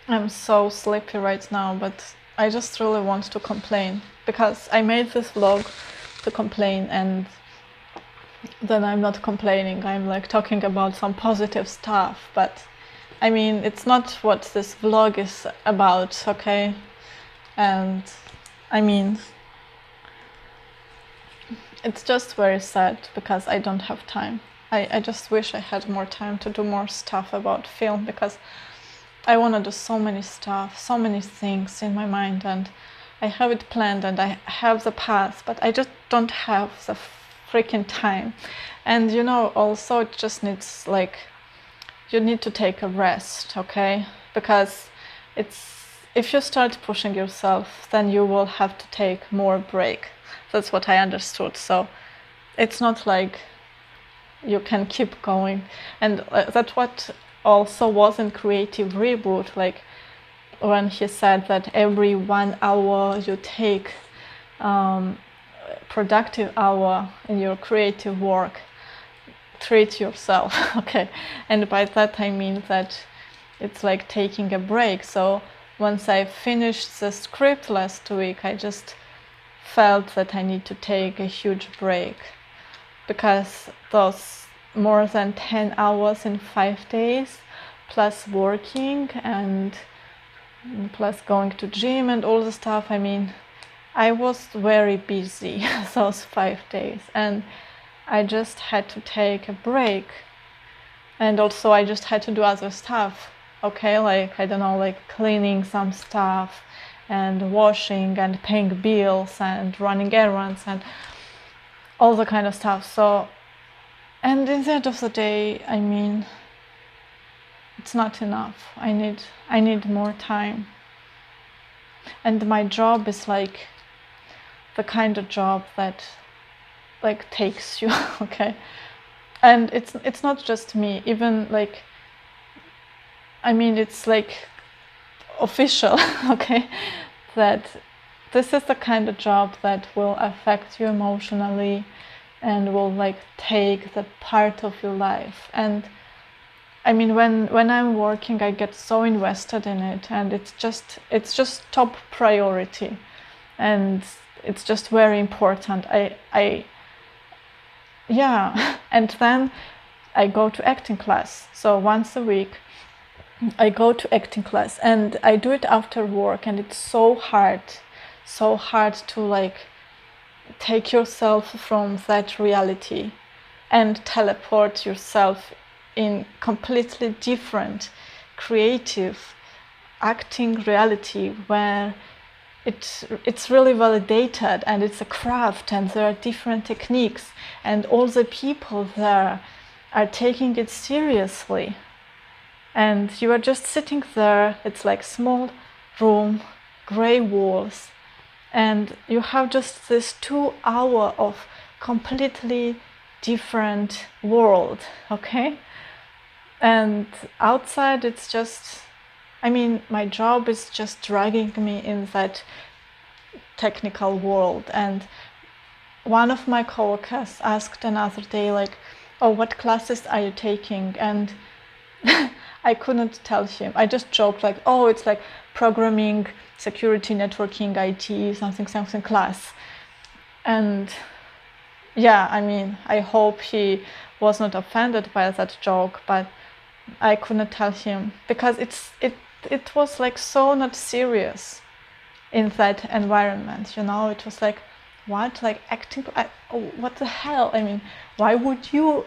I'm so sleepy right now, but I just really want to complain because I made this vlog to complain, and then I'm not complaining. I'm like talking about some positive stuff, but I mean, it's not what this vlog is about, okay? And I mean, it's just very sad because I don't have time. I just wish I had more time to do more stuff about film, because I want to do so many stuff, so many things in my mind, and I have it planned and I have the path, but I just don't have the freaking time. And you know, also it just needs like, you need to take a rest, okay? Because it's, if you start pushing yourself, then you will have to take more break. That's what I understood. So it's not like you can keep going. And that's what also was in Creative Reboot, like when he said that every 1 hour you take productive hour in your creative work, treat yourself. Okay, and by that I mean that it's like taking a break. So once I finished the script last week, I just felt that I need to take a huge break, because those more than 10 hours in 5 days, plus working and plus going to gym and all the stuff, I mean, I was very busy those 5 days, and I just had to take a break. And also I just had to do other stuff, okay, like, I don't know, like cleaning some stuff and washing and paying bills and running errands and all the kind of stuff. So, and in the end of the day, I mean, it's not enough. I need more time. And my job is like the kind of job that like takes you, okay? And it's not just me, even like, I mean, it's like official, okay, that this is the kind of job that will affect you emotionally and will like take the part of your life. And I mean, when I'm working, I get so invested in it, and it's just top priority, and it's just very important. Yeah. And then I go to acting class. So once a week I go to acting class, and I do it after work, and it's so hard to like take yourself from that reality and teleport yourself in completely different creative acting reality, where it's really validated, and it's a craft, and there are different techniques, and all the people there are taking it seriously, and you are just sitting there. It's like small room, gray walls, and you have just this 2 hour of completely different world, okay? And outside, it's just, I mean, my job is just dragging me in that technical world. And one of my coworkers asked another day, like, oh, what classes are you taking? And I couldn't tell him. I just joked like, oh, it's like programming, security, networking, IT, something class. And yeah, I mean, I hope he was not offended by that joke, but I couldn't tell him, because it was like so not serious in that environment, you know. It was like, what, like acting, oh, what the hell, I mean, why would you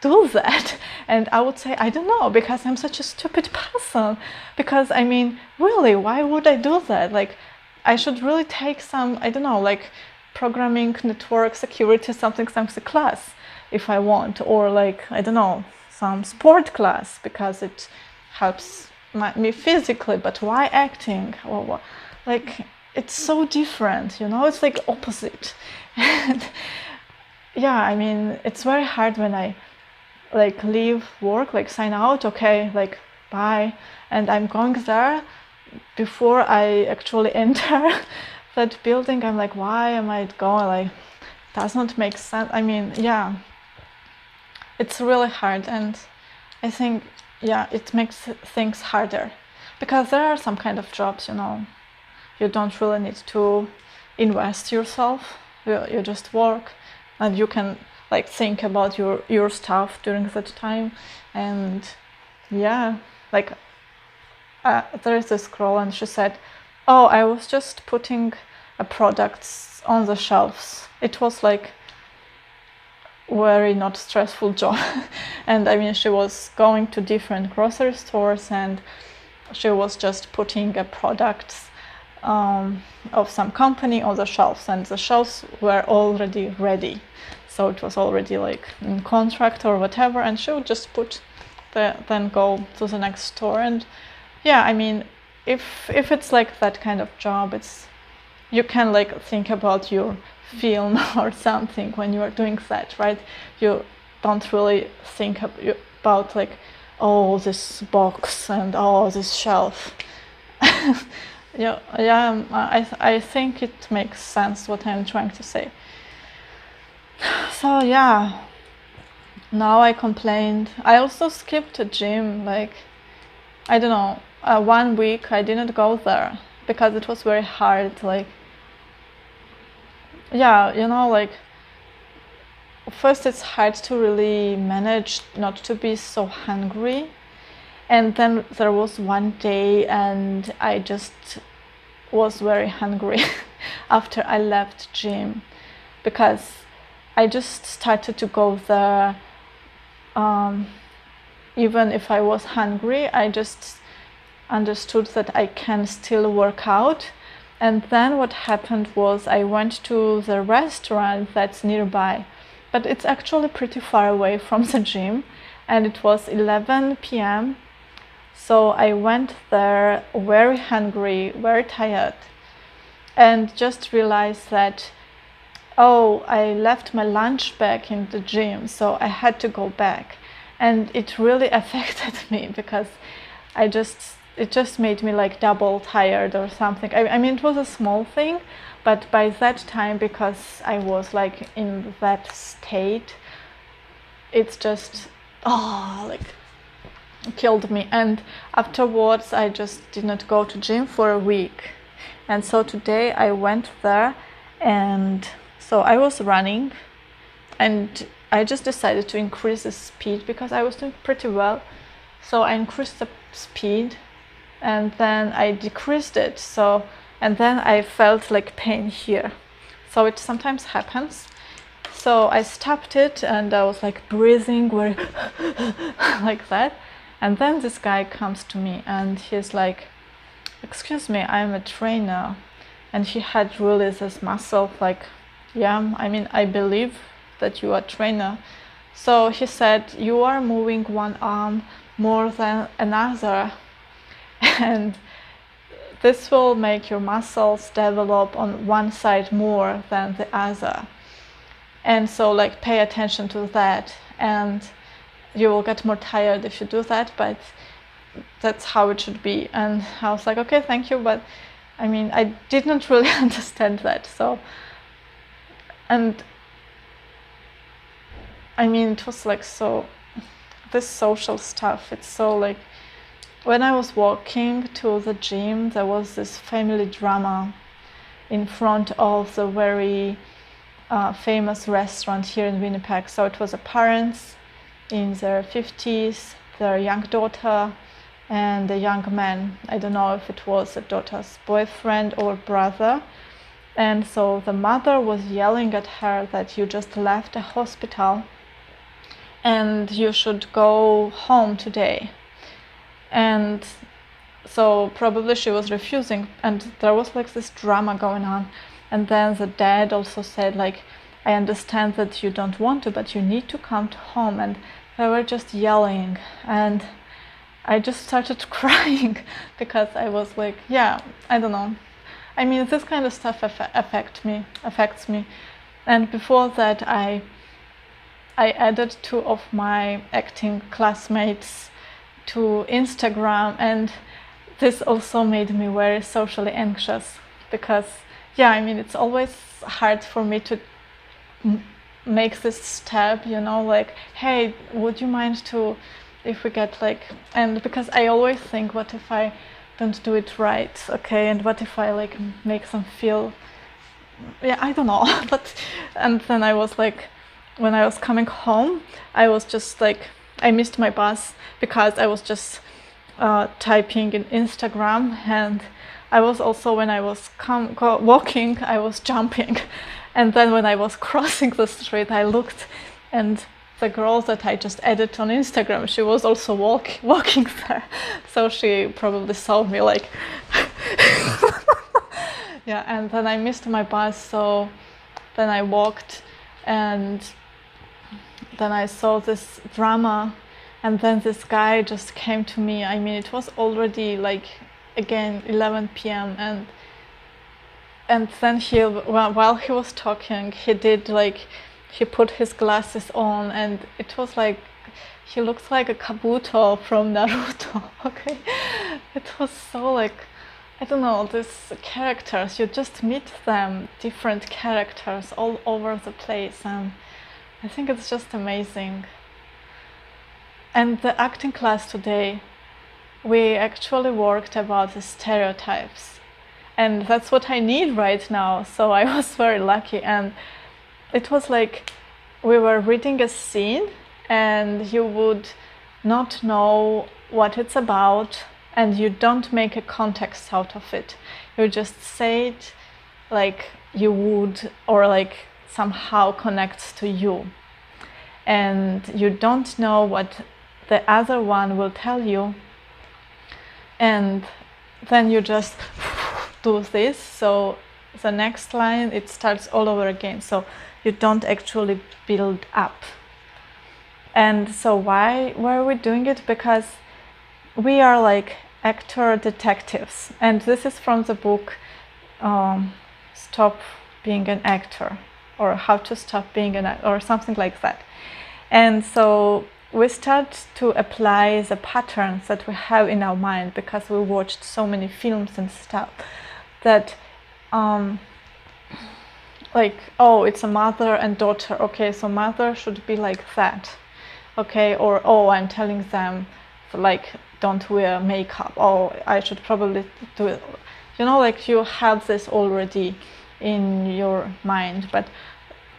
do that? And I would say, I don't know, because I'm such a stupid person. Because I mean, really, why would I do that? Like, I should really take some, I don't know, like programming, network, security, something class if I want, or like, I don't know, some sport class, because it helps me physically. But why acting? Or like, it's so different, you know. It's like opposite. And yeah, I mean, it's very hard when I like leave work, like sign out, okay, like bye, and I'm going there. Before I actually enter that building, I'm like, why am I going? Like, does not make sense. I mean, yeah, it's really hard. And I think, yeah, it makes things harder, because there are some kind of jobs, you know, you don't really need to invest yourself. You just work, and you can like think about your stuff during that time. And yeah, like there is this girl, and she said, oh, I was just putting products on the shelves. It was like very not stressful job. And I mean, she was going to different grocery stores, and she was just putting products of some company on the shelves, and the shelves were already ready, so it was already like in contract or whatever, and she would just then go to the next store. And yeah, I mean, if it's like that kind of job, it's, you can like think about your film or something when you are doing that, right? You don't really think about like, oh, this box and oh, this shelf. Yeah, I think it makes sense what I'm trying to say. So yeah, now I complained. I also skipped a gym, like, I don't know, 1 week I didn't go there because it was very hard. Like, yeah, you know, like, first it's hard to really manage not to be so hungry. And then there was one day, and I just was very hungry after I left gym, because I just started to go there. Even if I was hungry, I just understood that I can still work out. And then what happened was I went to the restaurant that's nearby, but it's actually pretty far away from the gym, and it was 11 p.m. So I went there very hungry, very tired, and just realized that, oh, I left my lunch bag in the gym, so I had to go back. And it really affected me, because it just made me like double tired or something. I mean, it was a small thing, but by that time, because I was like in that state, it's just, oh, like, killed me. And afterwards I just did not go to gym for a week. And so today I went there, and so I was running, and I just decided to increase the speed because I was doing pretty well. So I increased the speed, and then I decreased it. So, and then I felt like pain here. So it sometimes happens. So I stopped it, and I was like breathing very like that. And then this guy comes to me, and he's like, excuse me, I'm a trainer. And he had really this muscle, like, yeah, I mean, I believe that you are a trainer. So he said, you are moving one arm more than another, and this will make your muscles develop on one side more than the other. And so, like, pay attention to that, and you will get more tired if you do that, but that's how it should be. And I was like, okay, thank you, but I mean, I didn't really understand that. So, and I mean, it was like, so this social stuff, it's so like, when I was walking to the gym, there was this family drama in front of the very famous restaurant here in Winnipeg. So it was a parents in their 50s, their young daughter, and a young man. I don't know if it was the daughter's boyfriend or brother. And so the mother was yelling at her that you just left a hospital and you should go home today. And so probably she was refusing, and there was like this drama going on. And then the dad also said, like, I understand that you don't want to, but you need to come to home. And they were just yelling, and I just started crying because I was like, yeah, I don't know. I mean, this kind of stuff affects me. And before that, I added 2 of my acting classmates to Instagram, and this also made me very socially anxious because, yeah, I mean, it's always hard for me to make this step, you know, like, hey, would you mind to, if we get like, and because I always think, what if I don't do it right, okay? And what if I like make them feel, yeah, I don't know. But and then I was like, when I was coming home, I was just like, I missed my bus because I was just typing in Instagram, and I was also, when I was walking, I was jumping, and then when I was crossing the street, I looked, and the girl that I just added on Instagram, she was also walking there, so she probably saw me like, yeah. And then I missed my bus, so then I walked, and then I saw this drama, and then this guy just came to me. I mean, it was already like, again, 11 p.m. and then while he was talking, he put his glasses on, and it was like, he looks like a Kabuto from Naruto. Okay, it was so like, I don't know, these characters, you just meet them, different characters all over the place, and I think it's just amazing. And the acting class today, we actually worked about the stereotypes, and that's what I need right now, so I was very lucky. And it was like, we were reading a scene and you would not know what it's about, and you don't make a context out of it. You just say it like you would, or like somehow connects to you, and you don't know what the other one will tell you, and then you just do this, so the next line, it starts all over again, so you don't actually build up. And so why are we doing it? Because we are like actor detectives, and this is from the book Stop Being an Actor, or How to Stop Being an Actor, or something like that. And so we start to apply the patterns that we have in our mind, because we watched so many films and stuff, that like, oh, it's a mother and daughter, okay, so mother should be like that, okay, or oh, I'm telling them like, don't wear makeup, oh, I should probably do it, you know, like you have this already in your mind. But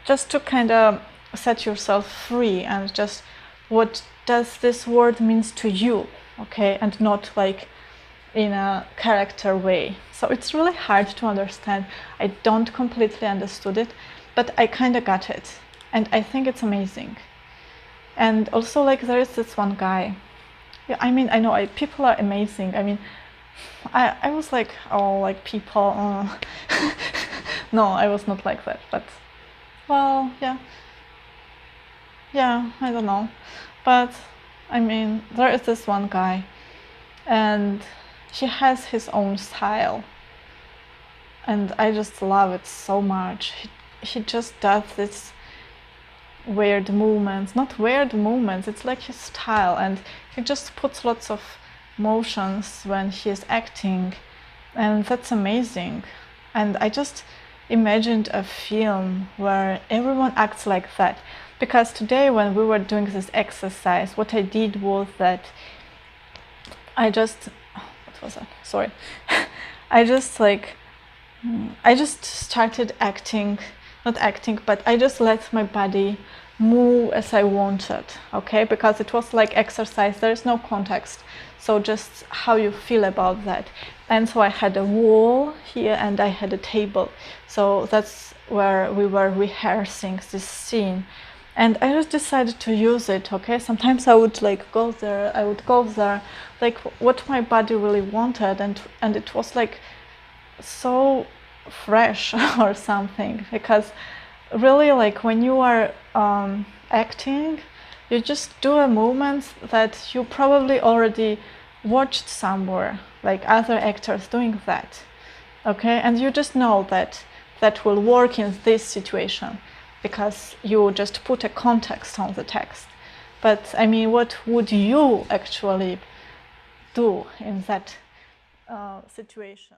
just to kind of set yourself free, and just, what does this word means to you, okay, and not like in a character way. So it's really hard to understand. I don't completely understood it, but I kind of got it, and I think it's amazing. And also, like, there is this one guy, yeah, I mean, I know people are amazing. I mean, I was like, oh, like people, no, I was not like that, but well, yeah, I don't know. But I mean, there is this one guy, and he has his own style, and I just love it so much. He just does this weird movements, not weird movements, it's like his style, and he just puts lots of motions when he is acting, and that's amazing. And I just imagined a film where everyone acts like that, because today when we were doing this exercise, what I did was that I just, what was that? Sorry. I just started acting, not acting, but I just let my body move as I wanted, okay? Because it was like exercise, there is no context. So just how you feel about that. And so I had a wall here and I had a table. So that's where we were rehearsing this scene. And I just decided to use it, okay? Sometimes I would like go there, like what my body really wanted, and it was like so fresh or something, because really, like, when you are acting, you just do a movement that you probably already watched somewhere, like other actors doing that, okay? And you just know that that will work in this situation, because you just put a context on the text. But I mean, what would you actually do in that situation?